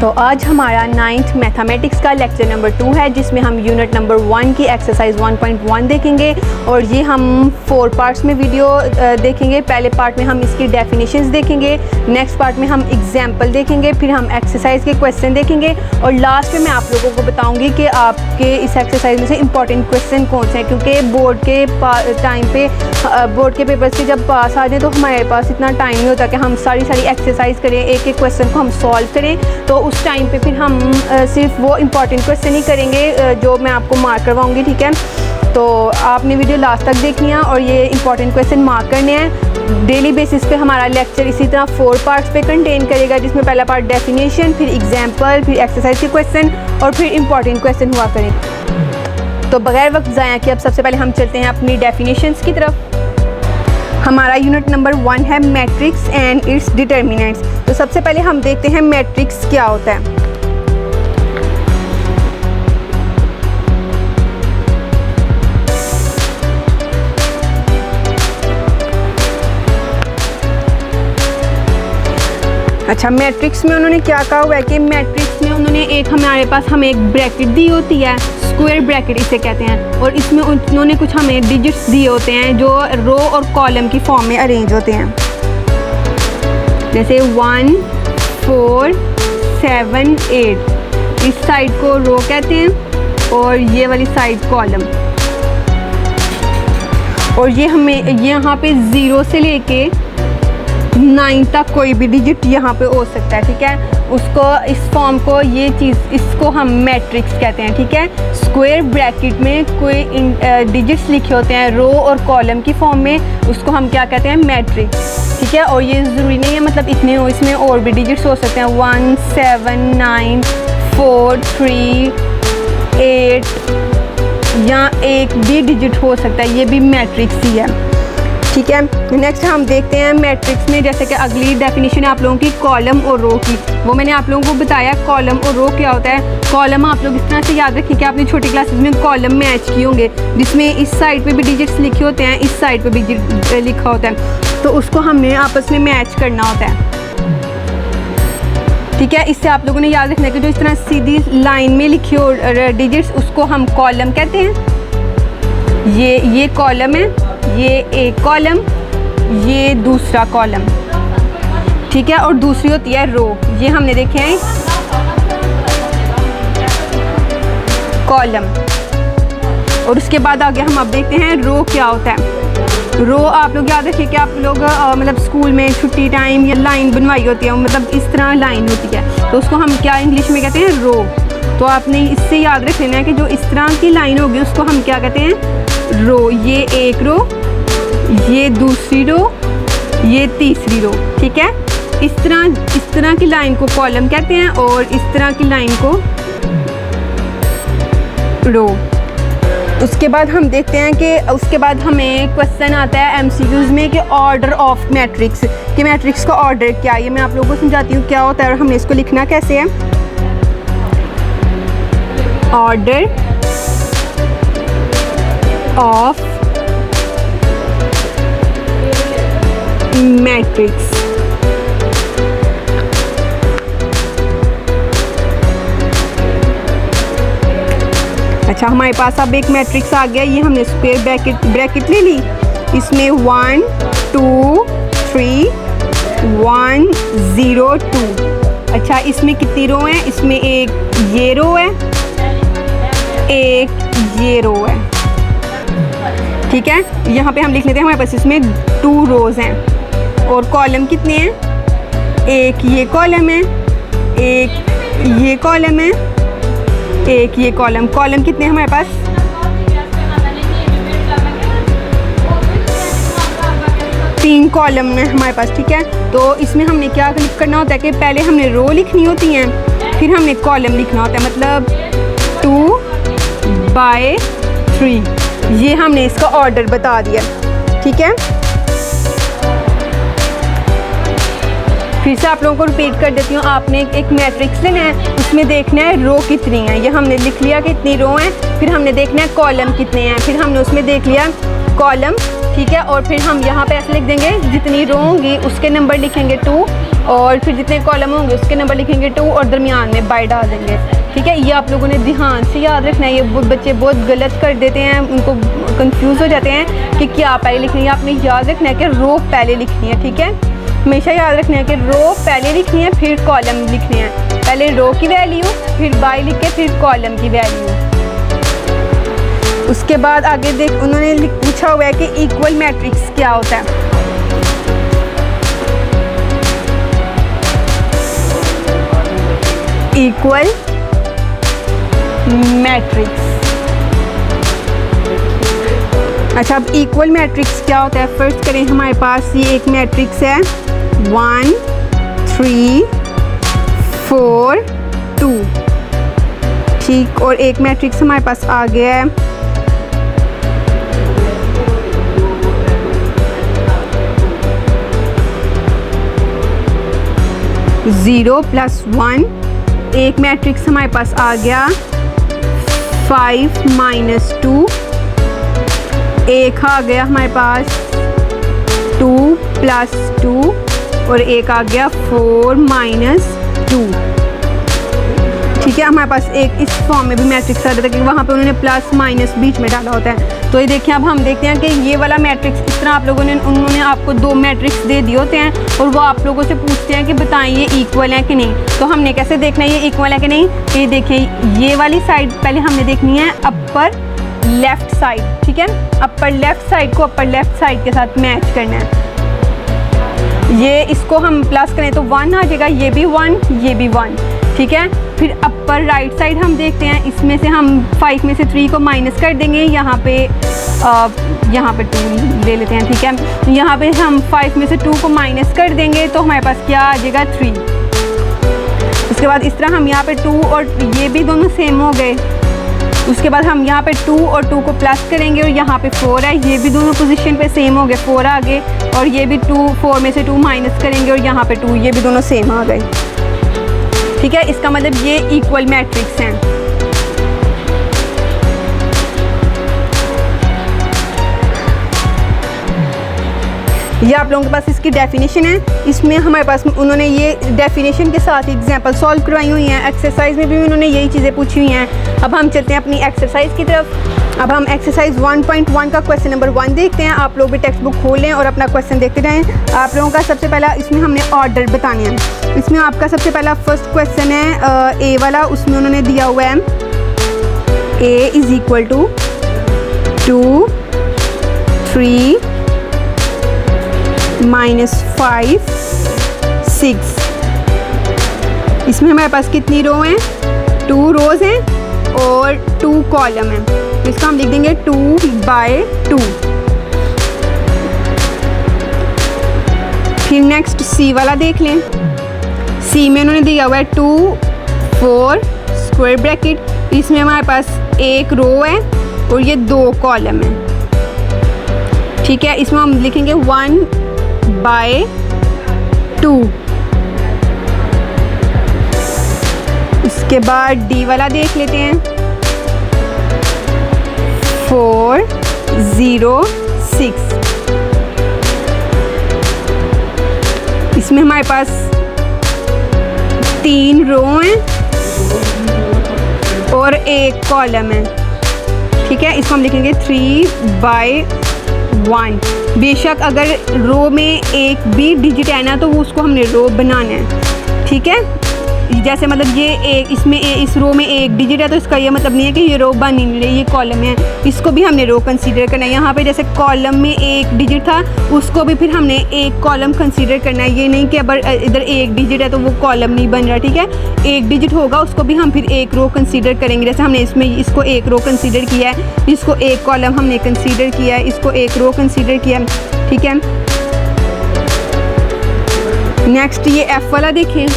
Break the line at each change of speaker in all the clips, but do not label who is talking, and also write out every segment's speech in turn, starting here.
तो आज हमारा 9th मैथमेटिक्स का लेक्चर नंबर 2 है, जिसमें हम यूनिट नंबर 1 की एक्सरसाइज 1.1 देखेंगे और ये हम 4 पार्ट्स में वीडियो देखेंगे। पहले पार्ट में हम इसकी डेफिनेशंस देखेंगे, नेक्स्ट पार्ट में हम एग्जाम्पल देखेंगे, फिर हम एक्सरसाइज के क्वेश्चन देखेंगे और लास्ट में मैं आप लोगों को बताऊंगी कि आपके इस एक्सरसाइज में से इंपॉर्टेंट क्वेश्चन कौन से हैं, क्योंकि बोर्ड के टाइम पे बोर्ड के पेपर्स के जब पास आ जाए तो हमारे पास इतना टाइम नहीं होता कि हम सारी एक्सरसाइज करें, एक एक क्वेश्चन को हम सॉल्व करें। तो उस टाइम पे फिर हम सिर्फ वो इम्पॉर्टेंट क्वेश्चन ही करेंगे जो मैं आपको मार्क करवाऊंगी, ठीक है। तो आपने वीडियो लास्ट तक देखनी है और ये इंपॉर्टेंट क्वेश्चन मार्क करने हैं। डेली बेसिस पे हमारा लेक्चर इसी तरह 4 पार्ट्स पे कंटेन करेगा, जिसमें पहला पार्ट डेफिनेशन, फिर एग्जाम्पल, फिर एक्सरसाइज के क्वेश्चन और फिर इंपॉर्टेंट क्वेश्चन हुआ करें। तो बगैर वक्त ज़ाया किए अब सबसे पहले हम चलते हैं अपनी डेफिनेशंस की तरफ। हमारा यूनिट नंबर 1 है मैट्रिक्स एंड इट्स डिटर्मिनेंट्स। तो सबसे पहले हम देखते हैं मैट्रिक्स क्या होता है। अच्छा, मैट्रिक्स में उन्होंने क्या कहा हुआ है कि मैट्रिक्स में उन्होंने हमारे पास हमें एक ब्रैकेट दी होती है, स्क्वायर ब्रैकेट इसे कहते हैं, और इसमें उन्होंने कुछ हमें डिजिट्स दिए होते हैं जो रो और कॉलम की फॉर्म में अरेंज होते हैं, जैसे 1 4 7 8। इस साइड को रो कहते हैं और ये वाली साइड कॉलम। और ये हमें यहाँ पे 0 से लेके 9 तक कोई भी डिजिट यहाँ पे हो सकता है, ठीक है। उसको इस फॉर्म को इसको हम मैट्रिक्स कहते हैं, ठीक है। स्क्वायर ब्रैकेट में कोई डिजिट्स लिखे होते हैं रो और कॉलम की फॉर्म में, उसको हम क्या कहते हैं, मैट्रिक्स, ठीक है। और ये ज़रूरी नहीं है मतलब इतने हो, इसमें और भी डिजिट्स हो सकते हैं, 1 7 9 4 3 8 या एक भी डिजिट हो सकता है, ये भी मैट्रिक्स ही है, ठीक है। नेक्स्ट हम देखते हैं मैट्रिक्स में, जैसे कि अगली डेफिनेशन है आप लोगों की कॉलम और रो की। वो मैंने आप लोगों को बताया कॉलम और रो क्या होता है। कॉलम आप लोग इस तरह से याद रखिए कि आपने छोटी क्लासेस में कॉलम मैच किए होंगे, जिसमें इस साइड पे भी डिजिट्स लिखे होते हैं, इस साइड पे भी लिखा होता है, तो उसको हमने आपस में मैच करना होता है, ठीक है। इससे आप लोगों ने याद रखना है कि जो इस तरह सीधी लाइन में लिखे हो डिजिट्स, उसको हम कॉलम कहते हैं। ये कॉलम है, ये एक कॉलम, ये दूसरा कॉलम, ठीक है। और दूसरी होती है रो, ये हमने देखे हैं कॉलम। और उसके बाद आगे हम अब देखते हैं रो क्या होता है। रो आप लोग याद रखिए कि आप लोग मतलब स्कूल में छुट्टी टाइम या लाइन बनवाई होती है, मतलब इस तरह लाइन होती है, तो उसको हम क्या इंग्लिश में कहते हैं, रो। तो आपने इससे याद रख लेना है कि जो इस तरह की लाइन होगी उसको हम क्या कहते हैं, रो। ये एक रो, ये दूसरी रो, ये तीसरी रो, ठीक है। इस तरह की लाइन को कॉलम कहते हैं और इस तरह की लाइन को रो। उसके बाद हम देखते हैं कि उसके बाद हमें क्वेश्चन आता है एमसीक्यूज में कि ऑर्डर ऑफ मैट्रिक्स, कि मैट्रिक्स का ऑर्डर क्या है। ये मैं आप लोगों को समझाती हूँ क्या होता है और हमने इसको लिखना कैसे है। Order of matrix. अच्छा, हमारे पास अब एक मैट्रिक्स आ गया, ये हमने स्क्वायर ब्रैकेट ले ली, इसमें 1 2 3 1 0 2। अच्छा, इसमें कितनी रो हैं, इसमें एक ये रो है, एक ये रो है, ठीक है। यहाँ पे हम लिख लेते हैं, हमारे पास इसमें 2 रोज़ हैं और कॉलम कितने हैं, एक ये कॉलम है, एक ये कॉलम है, एक ये कॉलम। कॉलम कितने हैं हमारे पास, 3 कॉलम में हमारे पास, ठीक है। तो इसमें हमने क्या करना होता है कि पहले हमने रो लिखनी होती हैं, फिर हमने कॉलम लिखना होता है, मतलब 2 बाय 3। ये हमने इसका ऑर्डर बता दिया, ठीक है। फिर से आप लोगों को रिपीट कर देती हूँ। आपने एक मैट्रिक्स लेना है, उसमें देखना है रो कितनी है, ये हमने लिख लिया कि इतनी रो हैं, फिर हमने देखना है कॉलम कितने हैं, फिर हमने उसमें देख लिया कॉलम, ठीक है। और फिर हम यहाँ पे ऐसे लिख देंगे, जितनी रो होंगी उसके नंबर लिखेंगे 2, और फिर जितने कॉलम होंगे उसके नंबर लिखेंगे 2, और दरमियान में बाय डाल देंगे, ठीक है। ये आप लोगों ने ध्यान से याद रखना है। ये बच्चे बहुत गलत कर देते हैं, उनको कंफ्यूज हो जाते हैं कि क्या पहले लिखनी है। आपने याद रखना है कि रो पहले लिखनी है, ठीक है। हमेशा याद रखना है कि रो पहले लिखनी है, फिर कॉलम लिखने हैं। पहले रो की वैल्यू, फिर बाय लिख के फिर कॉलम की वैल्यू। उसके बाद आगे देख, उन्होंने पूछा हुआ है कि इक्वल मैट्रिक्स क्या होता है। इक्वल मैट्रिक्स, अच्छा अब इक्वल मैट्रिक्स क्या होता है। फर्स्ट करें, हमारे पास ये एक मैट्रिक्स है 1 3 4 2, ठीक। और एक मैट्रिक्स हमारे पास आ गया है 0 + 1। एक मैट्रिक्स हमारे पास आ गया 5 - 2। एक आ गया हमारे पास 2 + 2, और एक आ गया 4 - 2, ठीक है। हमारे पास एक इस फॉर्म में भी मैट्रिक्स आ रहा था क्योंकि वहाँ पे उन्होंने प्लस माइनस बीच में डाला होता है। तो ये देखिए, अब हम देखते हैं कि ये वाला मैट्रिक्स इस तरह आप लोगों ने, उन्होंने आपको 2 मैट्रिक्स दे दिए होते हैं और वो आप लोगों से पूछते हैं कि बताएं ये इक्वल है कि नहीं। तो हमने कैसे देखना है ये इक्वल है कि नहीं। ये देखिए, ये वाली साइड पहले हमने देखनी है अपर लेफ़्ट साइड, ठीक है। अपर लेफ़्ट साइड को अपर लेफ़्ट साइड के साथ मैच करना है। ये इसको हम प्लस करें तो 1 आ जाएगा, ये भी 1, ये भी 1, ठीक है। फिर अपर राइट साइड हम देखते हैं, इसमें से हम 5 में से 3 को माइनस कर देंगे, यहाँ पे 2 ले लेते हैं, ठीक है। यहाँ पे हम 5 में से 2 को माइनस कर देंगे तो हमारे पास क्या आ जाएगा 3। उसके बाद इस तरह हम यहाँ पे 2 और ये भी दोनों सेम हो गए। उसके बाद हम यहाँ पे 2 और 2 को प्लस करेंगे और यहाँ पे 4 है, ये भी दोनों पोजीशन पे सेम हो गए, 4 आ गए। और ये भी 4 में से 2 माइनस करेंगे और यहाँ पे 2, ये भी दोनों सेम आ गए, ठीक है। इसका मतलब ये इक्वल मैट्रिक्स हैं। ये आप लोगों के पास इसकी डेफिनेशन है। इसमें हमारे पास उन्होंने ये डेफिनेशन के साथ एग्जांपल सॉल्व करवाई हुई हैं। एक्सरसाइज में भी उन्होंने यही चीज़ें पूछी हुई हैं। अब हम चलते हैं अपनी एक्सरसाइज की तरफ। अब हम एक्सरसाइज 1.1 का क्वेश्चन नंबर 1 देखते हैं। आप लोग भी टेक्स्ट बुक खोल लें और अपना क्वेश्चन देखते रहें। आप लोगों का सबसे पहला, इसमें हमने ऑर्डर बताने हैं। इसमें आपका सबसे पहला फर्स्ट क्वेश्चन है ए वाला। उसमें उन्होंने दिया हुआ है a = 2 3 -5 6। इसमें हमारे पास कितनी रो हैं, 2 रोज़ हैं और 2 कॉलम हैं। तो इसका हम लिख देंगे 2/2। फिर नेक्स्ट सी वाला देख लें। सी में उन्होंने दिया हुआ है 2 4 स्क्वायर ब्रैकेट। इसमें हमारे पास 1 रो है और ये 2 कॉलम है, ठीक है। इसमें हम लिखेंगे 1/2। इसके बाद डी वाला देख लेते हैं 4 0 6। इसमें हमारे पास 3 रो हैं और 1 कॉलम है, ठीक है। इसको हम लिखेंगे 3/1। बेशक अगर रो में एक भी डिजिट है ना तो वो उसको हमने रो बनाना है, ठीक है। जैसे मतलब ये एक, इसमें इस रो में एक डिजिट है तो इसका ये मतलब नहीं है कि ये रो बन नहीं रही, ये कॉलम है, इसको भी हमने रो कंसीडर करना है। यहाँ पे जैसे कॉलम में एक डिजिट था उसको भी फिर हमने एक कॉलम कंसीडर करना है। ये नहीं कि अगर इधर एक डिजिट है तो वो कॉलम नहीं बन रहा, ठीक है। एक डिजिट होगा उसको भी हम फिर एक रो कंसीडर करेंगे। जैसे हमने इसमें इसको एक रो कंसीडर किया है, इसको एक कॉलम हमने कंसीडर किया है, इसको एक रो कंसीडर किया है, ठीक है। नेक्स्ट ये एफ वाला देखें।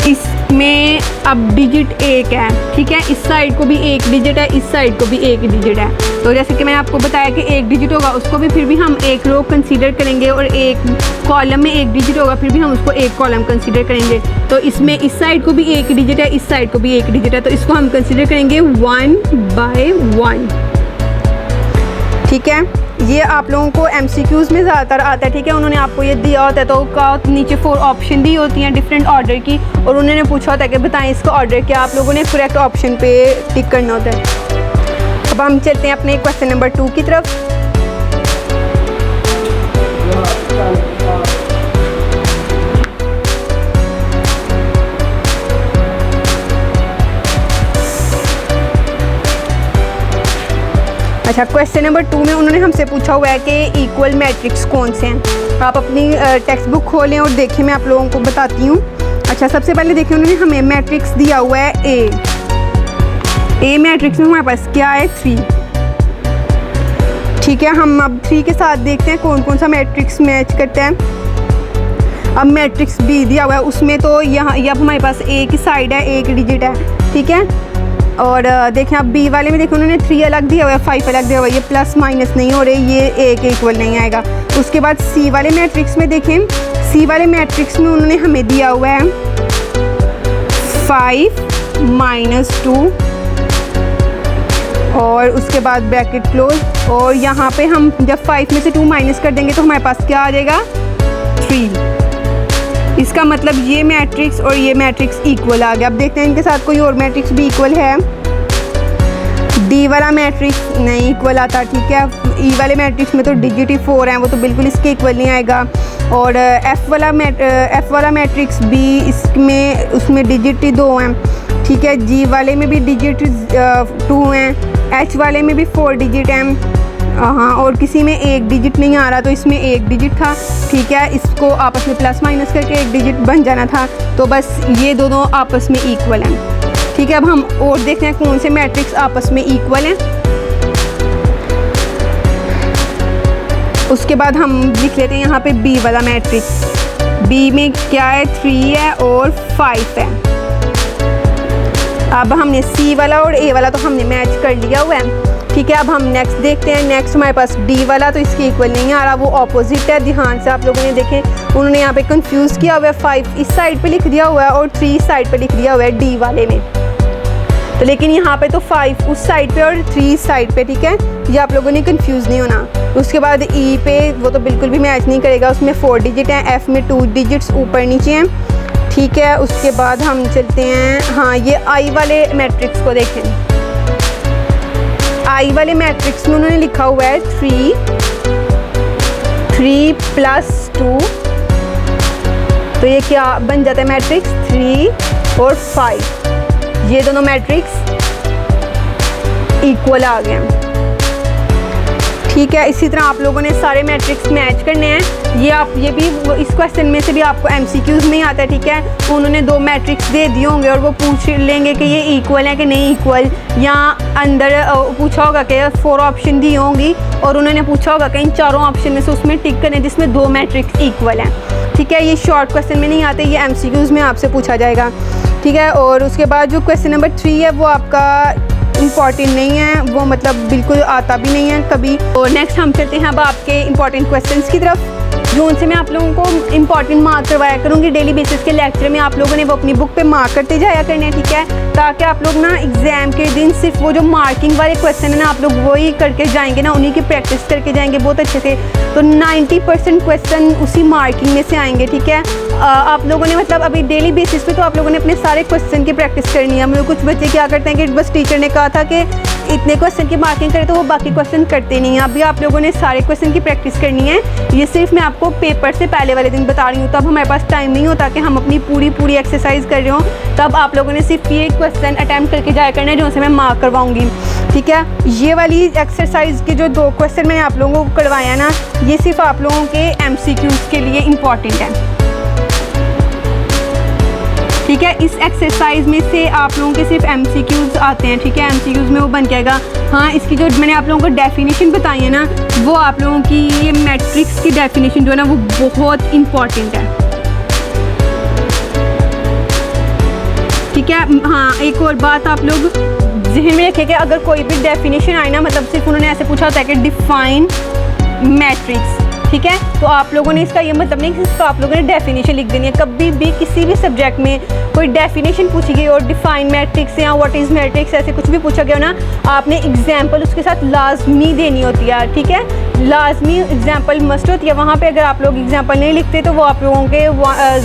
इसमें अब डिजिट एक है, ठीक है, इस साइड को भी एक डिजिट है, इस साइड को भी एक डिजिट है। तो जैसे कि मैंने आपको बताया कि एक डिजिट होगा उसको भी फिर भी हम एक रो कंसीडर करेंगे, और एक कॉलम में एक डिजिट होगा फिर भी हम उसको एक कॉलम कंसीडर करेंगे। तो इसमें इस साइड को भी एक डिजिट है, इस साइड को भी एक डिजिट है, तो इसको हम कंसीडर करेंगे 1 बाय 1, ठीक है। ये आप लोगों को MCQs में ज़्यादातर आता है, ठीक है। उन्होंने आपको ये दिया होता है तो का नीचे 4 ऑप्शन दी होती हैं डिफरेंट ऑर्डर की, और उन्होंने पूछा होता है कि बताएं इसका ऑर्डर क्या, आप लोगों ने करेक्ट ऑप्शन पे टिक करना होता है। अब हम चलते हैं अपने क्वेश्चन नंबर 2 की तरफ। अच्छा, क्वेश्चन नंबर 2 में उन्होंने हमसे पूछा हुआ है कि इक्वल मैट्रिक्स कौन से हैं। आप अपनी टेक्स्ट बुक खोलें और देखिए, मैं आप लोगों को बताती हूँ। अच्छा, सबसे पहले देखिए उन्होंने हमें मैट्रिक्स दिया हुआ है ए मैट्रिक्स में हमारे पास क्या है 3, ठीक है। हम अब 3 के साथ देखते हैं कौन कौन सा मैट्रिक्स मैच करता है। अब मैट्रिक्स बी दिया हुआ है, उसमें तो यहाँ अब हमारे पास ए की साइड है, एक डिजिट है, ठीक है। और देखें अब बी वाले में देखो उन्होंने 3 अलग दिया हुआ है, 5 अलग दिया हुआ है, ये प्लस माइनस नहीं हो रहे, ये ए के इक्वल नहीं आएगा। उसके बाद सी वाले मैट्रिक्स में देखें, सी वाले मैट्रिक्स में उन्होंने हमें दिया हुआ है 5 - 2 और उसके बाद ब्रैकेट क्लोज, और यहाँ पे हम जब 5 में से 2 माइनस कर देंगे तो हमारे पास क्या आ जाएगा 3। इसका मतलब ये मैट्रिक्स और ये मैट्रिक्स इक्वल आ गया। अब देखते हैं इनके साथ कोई और मैट्रिक्स भी इक्वल है। डी वाला मैट्रिक्स नहीं इक्वल आता, ठीक है। ई वाले मैट्रिक्स में तो डिजिट ही 4 हैं, वो तो बिल्कुल इसके इक्वल नहीं आएगा। और एफ वाला मैट्रिक्स भी इसमें उसमें डिजिट ही 2 हैं, ठीक है। जी वाले में भी डिजिट 2 हैं, एच वाले में भी 4 डिजिट हैं, हाँ, और किसी में एक डिजिट नहीं आ रहा, तो इसमें एक डिजिट था, ठीक है। इसको आपस में प्लस माइनस करके एक डिजिट बन जाना था, तो बस ये दोनों आपस में इक्वल हैं, ठीक है। अब हम और देखते हैं कौन से मैट्रिक्स आपस में इक्वल हैं। उसके बाद हम लिख लेते हैं यहाँ पे बी वाला मैट्रिक्स। बी में क्या है 3 है और 5 है। अब हमने सी वाला और ए वाला तो हमने मैच कर लिया हुआ है, ठीक है। अब हम नेक्स्ट देखते हैं। नेक्स्ट हमारे पास डी वाला तो इसके इक्वल नहीं आ रहा, वो ऑपोजिट है। ध्यान से आप लोगों ने देखें, उन्होंने यहाँ पे कंफ्यूज किया हुआ है, 5 इस साइड पे लिख दिया हुआ है और 3 इस साइड पे लिख दिया हुआ है डी वाले में। तो लेकिन यहाँ पे तो 5 उस साइड पे और 3 इस साइड पे, ठीक है। ये आप लोगों ने कंफ्यूज नहीं होना। उसके बाद ई पे वो तो बिल्कुल भी मैच नहीं करेगा, उसमें 4 डिजिट हैं, एफ में 2 डिजिट्स ऊपर नीचे हैं, ठीक है। उसके बाद हम चलते हैं, हाँ, ये आई वाले मैट्रिक्स को देखें। आई वाले मैट्रिक्स में उन्होंने लिखा हुआ है 3 + 2, तो ये क्या बन जाता है मैट्रिक्स 3 और 5। ये दोनों मैट्रिक्स इक्वल आ गए, ठीक है। इसी तरह आप लोगों ने सारे मैट्रिक्स मैच करने हैं। ये भी इस क्वेश्चन में से भी आपको MCQs में ही आता है, ठीक है। उन्होंने 2 मैट्रिक्स दे दिए होंगे और वो पूछ लेंगे कि ये इक्वल है कि नहीं इक्वल, या अंदर पूछा होगा कि 4 ऑप्शन दी होंगी और उन्होंने पूछा होगा कि इन चारों ऑप्शन में से उसमें टिक करें जिसमें 2 मैट्रिक्स इक्वल हैं, ठीक है। ये शॉर्ट क्वेश्चन में नहीं आते, ये MCQs में आपसे पूछा जाएगा, ठीक है। और उसके बाद जो क्वेश्चन नंबर 3 है वो आपका इम्पॉर्टेंट नहीं है, वो मतलब बिल्कुल आता भी नहीं है कभी। और नेक्स्ट हम चलते हैं अब आपके इम्पॉर्टेंट क्वेश्चंस की तरफ, जो उनसे मैं आप लोगों को इम्पॉर्टेंट मार्क करवाया करूँगी डेली बेसिस के लेक्चर में। आप लोगों ने वो अपनी बुक पे मार्क करते जाया करने हैं, ठीक है, ताकि आप लोग ना एग्ज़ाम के दिन सिर्फ वो जो मार्किंग वाले क्वेश्चन है ना आप लोग वही करके जाएंगे ना, उन्हीं की प्रैक्टिस करके जाएंगे बहुत अच्छे से, तो 90% क्वेश्चन उसी मार्किंग में से आएंगे, ठीक है। आप लोगों ने मतलब अभी डेली बेसिस पे तो आप लोगों ने अपने सारे क्वेश्चन की प्रैक्टिस करनी है। मतलब कुछ बच्चे क्या करते हैं कि बस टीचर ने कहा था कि इतने क्वेश्चन की मार्किंग करें तो वो बाकी क्वेश्चन करते नहीं हैं। अभी आप लोगों ने सारे क्वेश्चन की प्रैक्टिस करनी है। ये सिर्फ मैं आपको पेपर से पहले वाले दिन बता रही हूँ, तब हमारे पास टाइम नहीं होता कि हम अपनी पूरी एक्सरसाइज कर रहे हों, तब आप लोगों ने सिर्फ ये क्वेश्चन अटैम्प्ट करके जाया करना है जो से मैं मार्क करवाऊँगी, ठीक है। ये वाली एक्सरसाइज के जो 2 क्वेश्चन मैंने आप लोगों को करवाया ना, ये सिर्फ आप लोगों के MCQs के लिए इम्पॉर्टेंट है, ठीक है। इस एक्सरसाइज में से आप लोगों के सिर्फ MCQs आते हैं, ठीक है। MCQs में वो बन जाएगा। हाँ, इसकी जो मैंने आप लोगों को डेफिनेशन बताई है ना, वो आप लोगों की ये मैट्रिक्स की डेफिनेशन जो है ना वो बहुत इम्पॉर्टेंट है, ठीक है। हाँ, एक और बात आप लोग ज़हन में रखें कि अगर कोई भी डेफिनेशन आए ना, मतलब सिर्फ उन्होंने ऐसे पूछा होता है कि डिफाइन मैट्रिक्स, ठीक है, तो आप लोगों ने इसका ये मतलब नहीं कि सिर्फ आप लोगों ने डेफिनेशन लिख देनी है। कभी भी किसी भी सब्जेक्ट में कोई डेफिनेशन पूछी गई और डिफाइन मैट्रिक्स या व्हाट इज़ मैट्रिक्स ऐसे कुछ भी पूछा गया ना, आपने एग्जाम्पल उसके साथ लाजमी देनी होती है, ठीक है, लाजमी एग्जाम्पल मस्ट होती है। वहाँ पे अगर आप लोग एग्जाम्पल नहीं लिखते तो वो आप लोगों के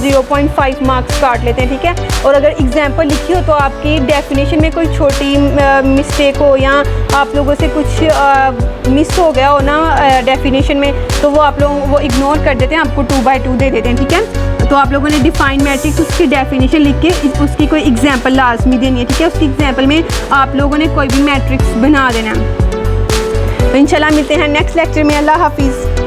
0.5 मार्क्स काट लेते हैं, ठीक है। और अगर एग्जाम्पल लिखी हो तो आपकी डेफिनेशन में कोई छोटी मिस्टेक हो या आप लोगों से कुछ मिस हो गया हो ना डेफिनेशन में, तो वो आप लोग वो इग्नोर कर देते हैं, आपको 2/2 दे देते हैं, ठीक है। तो आप लोगों ने डिफाइन मैट्रिक्स उसकी डेफिनेशन लिख के उसकी कोई एग्जाम्पल लाजमी देनी है, ठीक है। उसकी एग्जाम्पल में आप लोगों ने कोई भी मैट्रिक्स बना देना है। तो इंशाल्लाह मिलते हैं नेक्स्ट लेक्चर में। अल्लाह हाफिज़।